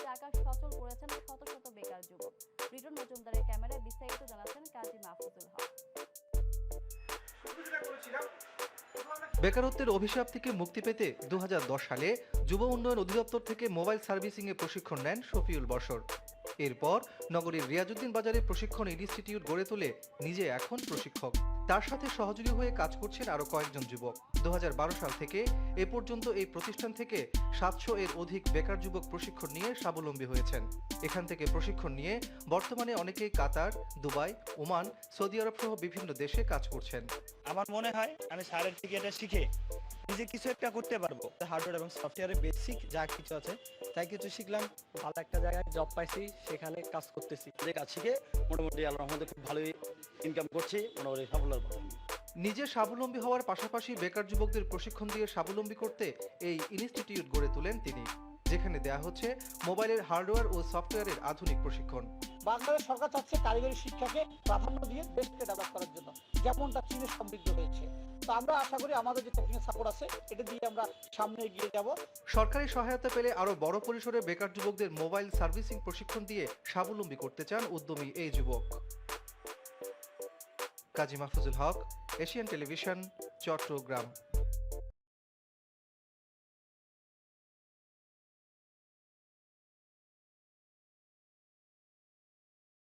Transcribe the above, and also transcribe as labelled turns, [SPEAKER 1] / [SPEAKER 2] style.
[SPEAKER 1] চাকা সচল করেছেন শত শত বেকার যুবক। রিটন মজুমদারের ক্যামেরায় বিস্তারিত জানাচ্ছেন কাজী মাহফুজুল হক।
[SPEAKER 2] বেকারত্বের অভিশাপ থেকে মুক্তি পেতে 2010 সালে যুব উন্নয়ন অধিদপ্তর থেকে মোবাইল সার্ভিসিং এ প্রশিক্ষণ নেন শফিউল বশর। এরপর নগরীর রিয়াজউদ্দিন বাজারে প্রশিক্ষণ ইনস্টিটিউট গড়ে তুলে নিজে এখন প্রশিক্ষক। তার সাথে সহযোগী হয়ে কাজ করছেন আরো কয়েকজন যুবক। 2012 সাল থেকে এ পর্যন্ত এই প্রতিষ্ঠান থেকে 700 এর অধিক বেকার যুবক প্রশিক্ষণ নিয়ে স্বাবলম্বী হয়েছেন। এখান থেকে প্রশিক্ষণ নিয়ে বর্তমানে অনেকেই কাতার, দুবাই, ওমান, সৌদি আরব সহ বিভিন্ন দেশে কাজ করছেন।
[SPEAKER 3] আমার মনে হয় আমি স্যারের থেকে এটা শিখে নিজে কিছু একটা করতে পারবো।
[SPEAKER 4] হার্ডওয়্যার এবং সফটওয়্যারের বেসিক যা কিছু আছে তাই কিছু শিখলাম। ভালো একটা জায়গায় জব পাইছি, সেখানে কাজ করতেছি।
[SPEAKER 5] যে কাজ শিখে মোটামুটি আল্লাহর রহমতে খুব ভালোই ইনকাম করছি, মোটামুটি সফলতার পথে।
[SPEAKER 2] নিজে স্বাবলম্বী হওয়ার পাশাপাশি বেকার যুবকদের প্রশিক্ষণ দিয়ে স্বাবলম্বী করতে এই ইনস্টিটিউট গড়ে তোলেন তিনি, যেখানে দেয়া হচ্ছে মোবাইলের হার্ডওয়্যার ও সফটওয়্যারের আধুনিক প্রশিক্ষণ।
[SPEAKER 6] বাংলাদেশ সরকার চাচ্ছে কারিগরি শিক্ষাকে প্রাধান্য দিয়ে দেশকে ডেভেলপ করার জন্য, যেমনটা চীনে সমৃদ্ধ হয়েছে। তো আমরা আশা করি আমাদের যে টেকনিক্যাল সাপোর্ট আছে এটা দিয়ে আমরা সামনে এগিয়ে যাব।
[SPEAKER 2] সরকারি সহায়তা পেলে আরো বড় পরিসরে বেকার যুবকদের মোবাইল সার্ভিসিং প্রশিক্ষণ দিয়ে স্বাবলম্বী করতে চান উদ্যমী এই যুবক। কাজী মাহফুজুল হক, এশিয়ান টেলিভিশন, চট্টগ্রাম।